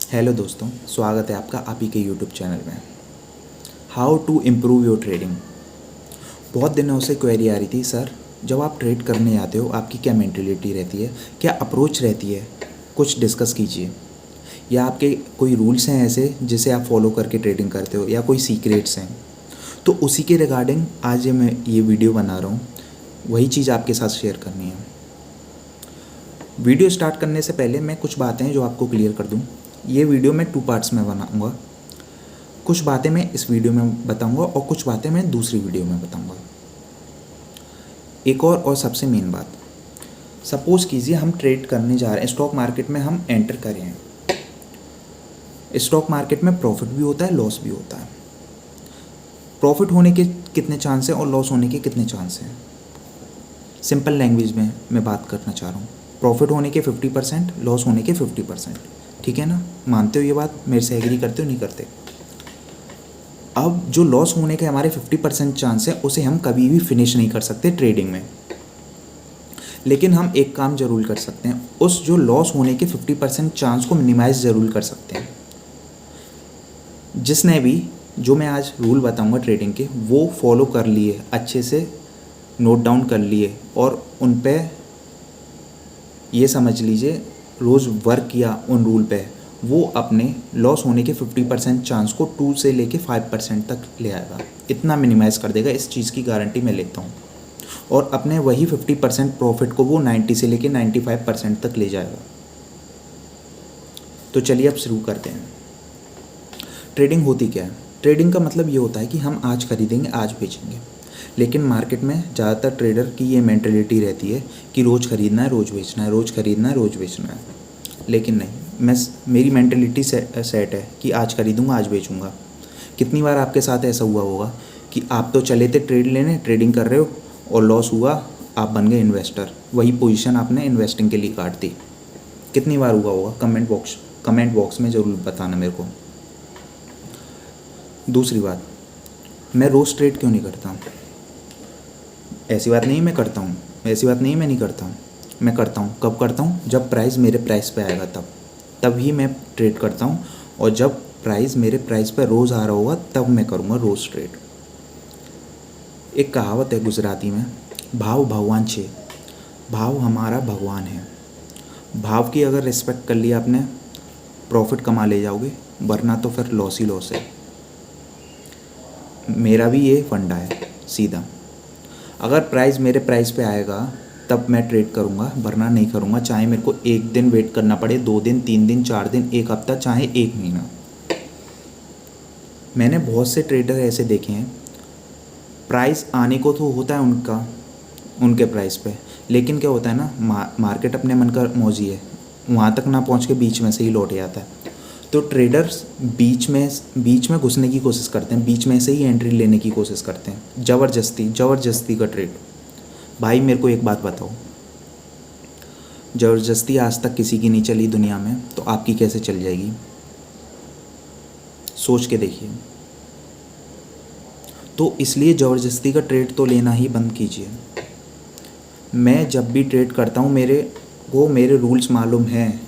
Hello दोस्तों, स्वागत है आपका आप ही के यूट्यूब चैनल में। How to improve your trading. बहुत दिनों से क्वेरी आ रही थी, सर जब आप ट्रेड करने आते हो आपकी क्या मेंटेलिटी रहती है, क्या अप्रोच रहती है, कुछ डिस्कस कीजिए। या आपके कोई रूल्स हैं ऐसे जिसे आप फॉलो करके ट्रेडिंग करते हो, या कोई सीक्रेट्स हैं, तो उसी के रिगार्डिंग आज मैं ये वीडियो बना रहा हूँ। वही चीज़ आपके साथ शेयर करनी है। वीडियो स्टार्ट करने से पहले मैं कुछ बातें हैं जो आपको क्लियर कर दूँ। ये वीडियो मैं 2 पार्ट्स में बनाऊँगा। कुछ बातें मैं इस वीडियो में बताऊंगा और कुछ बातें मैं दूसरी वीडियो में बताऊंगा। एक और सबसे मेन बात, सपोज़ कीजिए हम ट्रेड करने जा रहे हैं, स्टॉक मार्केट में हम एंटर करें हैं। स्टॉक मार्केट में प्रॉफिट भी होता है, लॉस भी होता है। प्रॉफिट होने के कितने चांस हैं और लॉस होने के कितने चांस हैं, सिंपल लैंग्वेज में मैं बात करना चाह रहा हूँ। प्रॉफिट होने के 50%, लॉस होने के 50%। ठीक है ना, मानते हो ये बात, मेरे से एग्री करते हो नहीं करते? अब जो लॉस होने के हमारे 50% चांस है उसे हम कभी भी फिनिश नहीं कर सकते ट्रेडिंग में, लेकिन हम एक काम जरूर कर सकते हैं, उस जो लॉस होने के 50% चांस को मिनिमाइज ज़रूर कर सकते हैं। जिसने भी जो मैं आज रूल बताऊंगा ट्रेडिंग के वो फॉलो कर लिए, अच्छे से नोट डाउन कर लिए और उन पे ये समझ लीजिए रोज़ वर्क किया उन रूल पे, वो अपने लॉस होने के 50% चांस को 2 से लेके 5% तक ले आएगा। इतना मिनिमाइज़ कर देगा, इस चीज़ की गारंटी मैं लेता हूँ। और अपने वही 50% प्रॉफिट को वो 90 से लेके 95% तक ले जाएगा। तो चलिए अब शुरू करते हैं। ट्रेडिंग होती क्या है? ट्रेडिंग का मतलब ये होता है कि हम आज खरीदेंगे आज बेचेंगे, लेकिन मार्केट में ज़्यादातर ट्रेडर की ये मेंटेलिटी रहती है कि रोज़ ख़रीदना है रोज़ बेचना है, रोज़ ख़रीदना है रोज़ बेचना है। लेकिन नहीं, मेरी मेंटेलिटी सेट है कि आज खरीदूंगा आज बेचूंगा। कितनी बार आपके साथ ऐसा हुआ होगा कि आप तो चले थे ट्रेड लेने, ट्रेडिंग कर रहे हो और लॉस हुआ, आप बन गए इन्वेस्टर, वही पोजीशन आपने इन्वेस्टिंग के लिए काट दी। कितनी बार हुआ होगा? कमेंट बॉक्स में ज़रूर बताना मेरे को। दूसरी बात, मैं रोज़ ट्रेड क्यों नहीं करता? ऐसी बात नहीं मैं करता हूँ, ऐसी बात नहीं मैं नहीं करता हूँ, मैं करता हूँ। कब करता हूँ? जब प्राइस मेरे प्राइस पे आएगा तब ही मैं ट्रेड करता हूँ। और जब प्राइस मेरे प्राइस पे रोज़ आ रहा होगा तब मैं करूँगा रोज़ ट्रेड। एक कहावत है गुजराती में, भाव भगवान छे, भाव हमारा भगवान है। भाव की अगर रिस्पेक्ट कर लिया आपने, प्रॉफिट कमा ले जाओगे, वरना तो फिर लॉस ही लॉस है। मेरा भी ये फंडा है सीधा। अगर प्राइस मेरे प्राइस पे आएगा तब मैं ट्रेड करूँगा, वरना नहीं करूँगा, चाहे मेरे को 1 दिन वेट करना पड़े, 2 दिन, 3 दिन, 4 दिन, 1 हफ्ता, चाहे 1 महीना। मैंने बहुत से ट्रेडर ऐसे देखे हैं, प्राइस आने को तो होता है उनके प्राइस पे, लेकिन क्या होता है ना, मार्केट अपने मन का मौजी है, वहाँ तक ना पहुँच के बीच में से ही लौट जाता है। तो ट्रेडर्स बीच में घुसने की कोशिश करते हैं, बीच में से ही एंट्री लेने की कोशिश करते हैं, ज़बरदस्ती का ट्रेड। भाई मेरे को एक बात बताओ, ज़बरदस्ती आज तक किसी की नहीं चली दुनिया में, तो आपकी कैसे चल जाएगी? सोच के देखिए। तो इसलिए ज़बरदस्ती का ट्रेड तो लेना ही बंद कीजिए। मैं जब भी ट्रेड करता हूँ मेरे रूल्स मालूम हैं,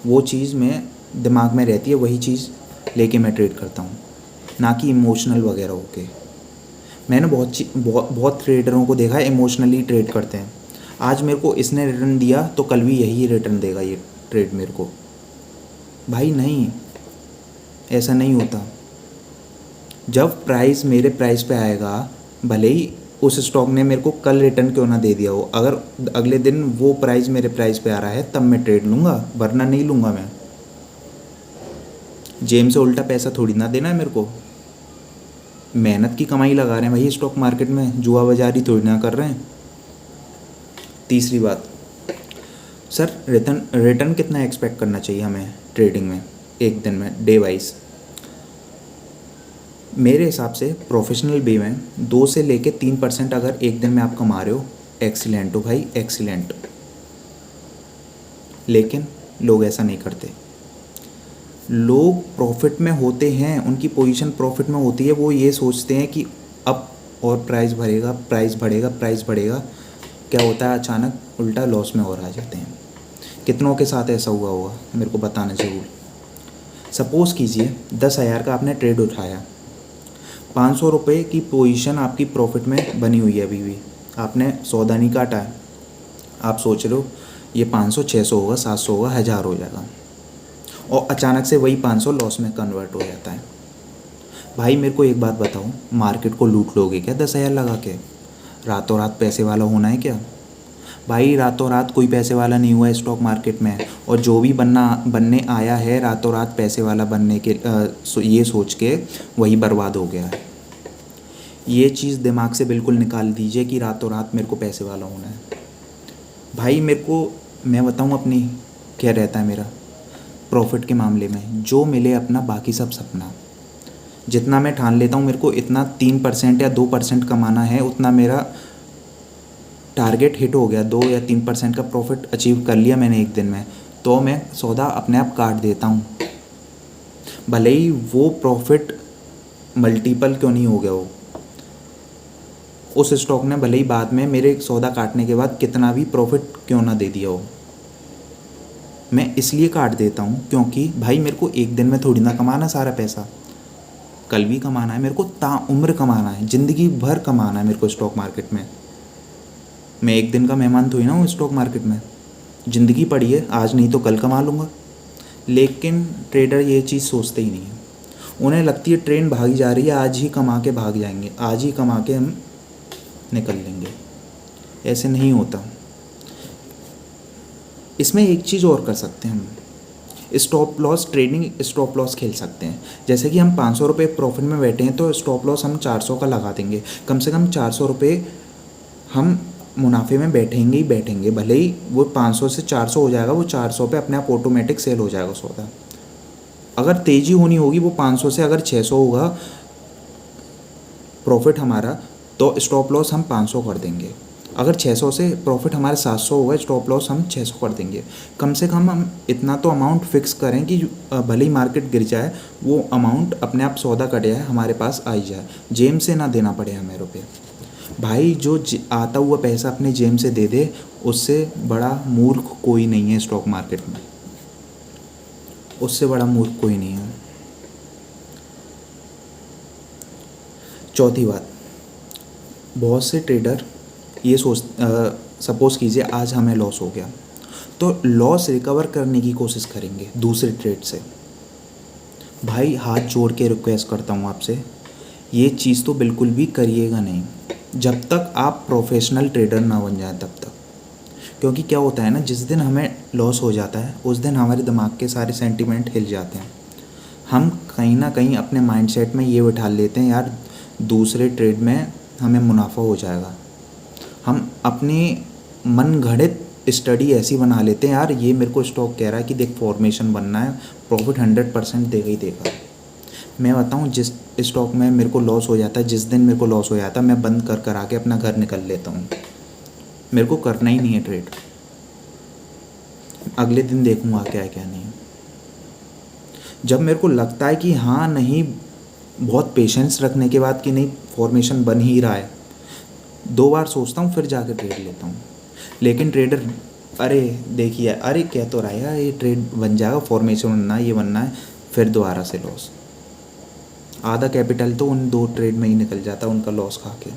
वो चीज़ मैं दिमाग में रहती है, वही चीज़ लेके मैं ट्रेड करता हूँ, ना कि इमोशनल वगैरह होके। मैंने बहुत ट्रेडरों को देखा है इमोशनली ट्रेड करते हैं। आज मेरे को इसने रिटर्न दिया तो कल भी यही रिटर्न देगा ये ट्रेड मेरे को। भाई नहीं, ऐसा नहीं होता। जब प्राइस मेरे प्राइस पे आएगा, भले ही उस स्टॉक ने मेरे को कल रिटर्न क्यों ना दे दिया हो, अगर अगले दिन वो प्राइस मेरे प्राइस पे आ रहा है तब मैं ट्रेड लूँगा, वरना नहीं लूँगा। मैं जेब से उल्टा पैसा थोड़ी ना देना है मेरे को, मेहनत की कमाई लगा रहे हैं भाई स्टॉक मार्केट में, जुआ बाजारी थोड़ी ना कर रहे हैं। तीसरी बात, सर रिटर्न कितना एक्सपेक्ट करना चाहिए हमें ट्रेडिंग में एक दिन में, डे वाइज? मेरे हिसाब से प्रोफेशनल वे में 2 से लेके 3% अगर एक दिन में आप कमा रहे हो, एक्सीलेंट हो भाई, एक्सीलेंट। लेकिन लोग ऐसा नहीं करते। लोग प्रॉफिट में होते हैं, उनकी पोजीशन प्रॉफिट में होती है, वो ये सोचते हैं कि अब और प्राइस बढ़ेगा, क्या होता है अचानक उल्टा लॉस में और आ जाते हैं। कितनों के साथ ऐसा हुआ होगा मेरे को बताना ज़रूर। सपोज़ कीजिए 10,000 का आपने ट्रेड उठाया, 500 रुपये की पोजीशन आपकी प्रॉफिट में बनी हुई है, अभी भी आपने सौदा नहीं काटा है। आप सोच रहे हो ये 500 600 होगा, 700 होगा, 1000 हो जाएगा, और अचानक से वही 500 लॉस में कन्वर्ट हो जाता है। भाई मेरे को एक बात बताओ, मार्केट को लूट लोगे क्या 10,000 लगा के? रातों रात पैसे वाला होना है क्या? भाई रातों रात कोई पैसे वाला नहीं हुआ है स्टॉक मार्केट में, और जो भी बनने आया है रातों रात पैसे वाला बनने के ये सोच के वही बर्बाद हो गया है। ये चीज़ दिमाग से बिल्कुल निकाल दीजिए कि रातों रात मेरे को पैसे वाला होना है। भाई मेरे को, मैं बताऊँ अपनी क्या रहता है मेरा प्रॉफिट के मामले में, जो मिले अपना, बाकी सब सपना। जितना मैं ठान लेता हूँ मेरे को इतना 3% या 2% कमाना है, उतना मेरा टारगेट हिट हो गया, 2 या 3% का प्रॉफिट अचीव कर लिया मैंने एक दिन में, तो मैं सौदा अपने आप काट देता हूँ। भले ही वो प्रॉफिट मल्टीपल क्यों नहीं हो गया हो, उस स्टॉक ने भले ही बाद में मेरे सौदा काटने के बाद कितना भी प्रॉफिट क्यों ना दे दिया हो, मैं इसलिए काट देता हूँ क्योंकि भाई मेरे को एक दिन में थोड़ी ना कमाना सारा पैसा, कल भी कमाना है मेरे को, ताउम्र कमाना है, ज़िंदगी भर कमाना है मेरे को स्टॉक मार्केट में। मैं एक दिन का मेहमान थोड़ी ना हूँ स्टॉक मार्केट में, ज़िंदगी पड़ी है, आज नहीं तो कल कमा लूँगा। लेकिन ट्रेडर ये चीज़ सोचते ही नहीं है, उन्हें लगती है ट्रेन भागी जा रही है, आज ही कमा के भाग जाएंगे, आज ही कमा के हम निकल लेंगे। ऐसे नहीं होता। इसमें एक चीज़ और कर सकते हैं हम, stop loss trading, stop loss खेल सकते हैं। जैसे कि हम 500 रुपये प्रॉफिट में बैठे हैं तो स्टॉप लॉस हम 400 का लगा देंगे, कम से कम 400 रुपये हम मुनाफे में बैठेंगे ही बैठेंगे। भले ही वो 500 से 400 हो जाएगा, वो 400 पे अपने आप ऑटोमेटिक सेल हो जाएगा सौदा। अगर तेज़ी होनी होगी वो 500 से अगर 600 होगा प्रॉफिट हमारा, तो स्टॉप लॉस हम 500 कर देंगे। अगर 600 से प्रॉफिट हमारा 700 होगा, स्टॉप लॉस हम 600 कर देंगे। कम से कम हम इतना तो अमाउंट फिक्स करें कि भले ही मार्केट गिर जाए, वो अमाउंट अपने आप सौदा कट जाए, हमारे पास आई जाए, जेब से ना देना पड़े हमें रुपये। भाई जो आता हुआ पैसा अपने जेब से दे दे, उससे बड़ा मूर्ख कोई नहीं है स्टॉक मार्केट में, उससे बड़ा मूर्ख कोई नहीं है। चौथी बात, बहुत से ट्रेडर ये सपोज़ कीजिए आज हमें लॉस हो गया, तो लॉस रिकवर करने की कोशिश करेंगे दूसरे ट्रेड से। भाई हाथ जोड़ के रिक्वेस्ट करता हूँ आपसे, ये चीज़ तो बिल्कुल भी करिएगा नहीं जब तक आप प्रोफेशनल ट्रेडर ना बन जाए तब तक। क्योंकि क्या होता है ना, जिस दिन हमें लॉस हो जाता है उस दिन हमारे दिमाग के सारे सेंटिमेंट हिल जाते हैं। हम कहीं ना कहीं अपने माइंडसेट में ये बिठा लेते हैं, यार दूसरे ट्रेड में हमें मुनाफा हो जाएगा। हम अपनी मन घड़ित स्टडी ऐसी बना लेते हैं, यार ये मेरे को स्टॉक कह रहा है कि देख फॉर्मेशन बनना है, प्रॉफिट 100% देगा ही देगा। मैं बताऊं, जिस स्टॉक में मेरे को लॉस हो जाता है, जिस दिन मेरे को लॉस हो जाता है, मैं बंद कर आके अपना घर निकल लेता हूँ। मेरे को करना ही नहीं है ट्रेड, अगले दिन देखूँगा क्या है क्या नहीं। जब मेरे को लगता है कि हाँ नहीं, बहुत पेशेंस रखने के बाद कि नहीं फॉर्मेशन बन ही रहा है, 2 बार सोचता हूँ फिर जाकर ट्रेड लेता हूँ। लेकिन ट्रेडर, अरे देखिए, अरे कह तो रहा है यार ये ट्रेड बन जाएगा, फॉर्मेशन बनना है, ये बनना है, फिर दोबारा से लॉस। आधा कैपिटल तो उन 2 ट्रेड में ही निकल जाता है उनका लॉस खा के।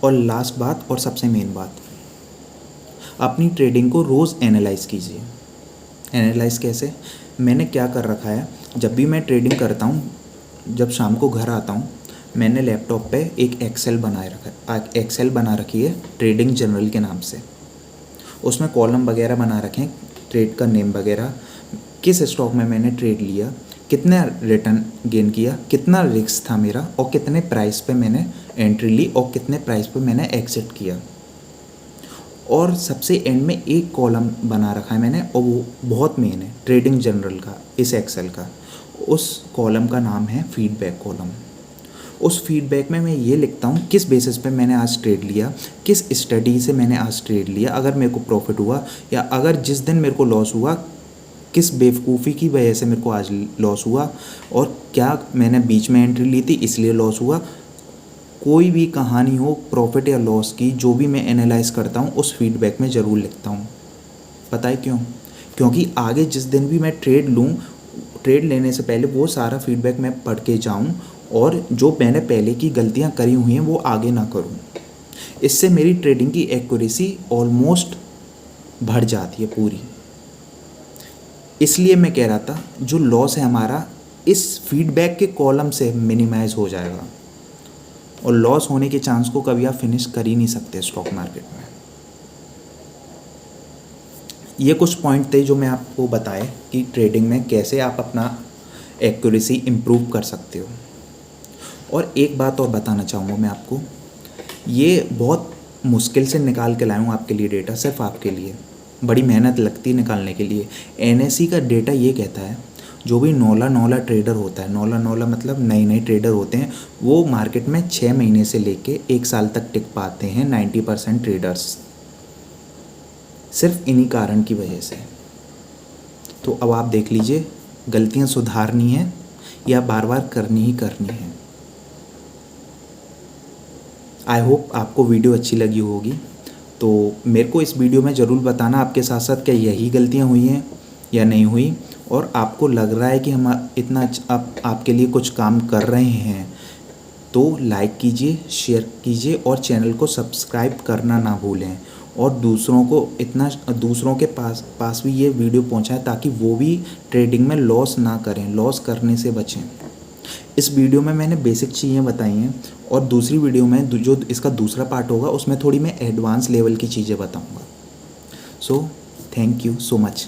और लास्ट बात और सबसे मेन बात, अपनी ट्रेडिंग को रोज़ एनालाइज़ कीजिए। एनालाइज़ कैसे? मैंने क्या कर रखा है, जब भी मैं ट्रेडिंग करता हूँ, जब शाम को घर आता हूँ, मैंने लैपटॉप पे एक एक्सेल बना रखी है ट्रेडिंग जनरल के नाम से। उसमें कॉलम वगैरह बना रखे हैं, ट्रेड का नेम वगैरह, किस स्टॉक में मैंने ट्रेड लिया, कितना रिटर्न गेन किया, कितना रिस्क था मेरा, और कितने प्राइस पे मैंने एंट्री ली और कितने प्राइस पे मैंने एग्जिट किया। और सबसे एंड में एक कॉलम बना रखा है मैंने, और वो बहुत मेन है ट्रेडिंग जनरल का, इस एक्सेल का। उस कॉलम का नाम है फीडबैक कॉलम। उस फीडबैक में मैं ये लिखता हूँ किस बेसिस पे मैंने आज ट्रेड लिया, किस स्टडी से मैंने आज ट्रेड लिया, अगर मेरे को प्रॉफिट हुआ, या अगर जिस दिन मेरे को लॉस हुआ किस बेवकूफ़ी की वजह से मेरे को आज लॉस हुआ, और क्या मैंने बीच में एंट्री ली थी इसलिए लॉस हुआ। कोई भी कहानी हो प्रॉफिट या लॉस की, जो भी मैं एनालाइज़ करता हूँ उस फीडबैक में ज़रूर लिखता हूँ। पता है क्यों? क्योंकि आगे जिस दिन भी मैं ट्रेड लूँ, ट्रेड लेने से पहले वो सारा फीडबैक मैं पढ़ के जाऊँ और जो मैंने पहले की गलतियाँ करी हुई हैं वो आगे ना करूँ। इससे मेरी ट्रेडिंग की एक्यूरेसी ऑलमोस्ट बढ़ जाती है पूरी। इसलिए मैं कह रहा था जो लॉस है हमारा इस फीडबैक के कॉलम से मिनिमाइज़ हो जाएगा, और लॉस होने के चांस को कभी आप फिनिश कर ही नहीं सकते स्टॉक मार्केट में। ये कुछ पॉइंट थे जो मैं आपको बताए कि ट्रेडिंग में कैसे आप अपना एक्यूरेसी इम्प्रूव कर सकते हो। और एक बात और बताना चाहूँगा मैं आपको, ये बहुत मुश्किल से निकाल के लाया हूँ आपके लिए डेटा, सिर्फ आपके लिए। बड़ी मेहनत लगती है निकालने के लिए। NSE का डेटा ये कहता है जो भी नौला ट्रेडर होता है, नौला मतलब नए ट्रेडर होते हैं, वो मार्केट में 6 महीने से लेके 1 साल तक टिक पाते हैं 90% ट्रेडर्स, सिर्फ इन्हीं कारण की वजह से। तो अब आप देख लीजिए, गलतियां सुधारनी है या बार बार करनी ही करनी है। आई होप आपको वीडियो अच्छी लगी होगी। तो मेरे को इस वीडियो में ज़रूर बताना आपके साथ साथ क्या यही गलतियां हुई हैं या नहीं हुई, और आपको लग रहा है कि हम इतना आपके लिए कुछ काम कर रहे हैं तो लाइक कीजिए, शेयर कीजिए और चैनल को सब्सक्राइब करना ना भूलें, और दूसरों के पास भी ये वीडियो पहुंचाएं ताकि वो भी ट्रेडिंग में लॉस ना करें, लॉस करने से बचें। इस वीडियो में मैंने बेसिक चीज़ें बताई हैं, और दूसरी वीडियो में जो इसका दूसरा पार्ट होगा उसमें थोड़ी मैं एडवांस लेवल की चीज़ें बताऊंगा। So thank you so much.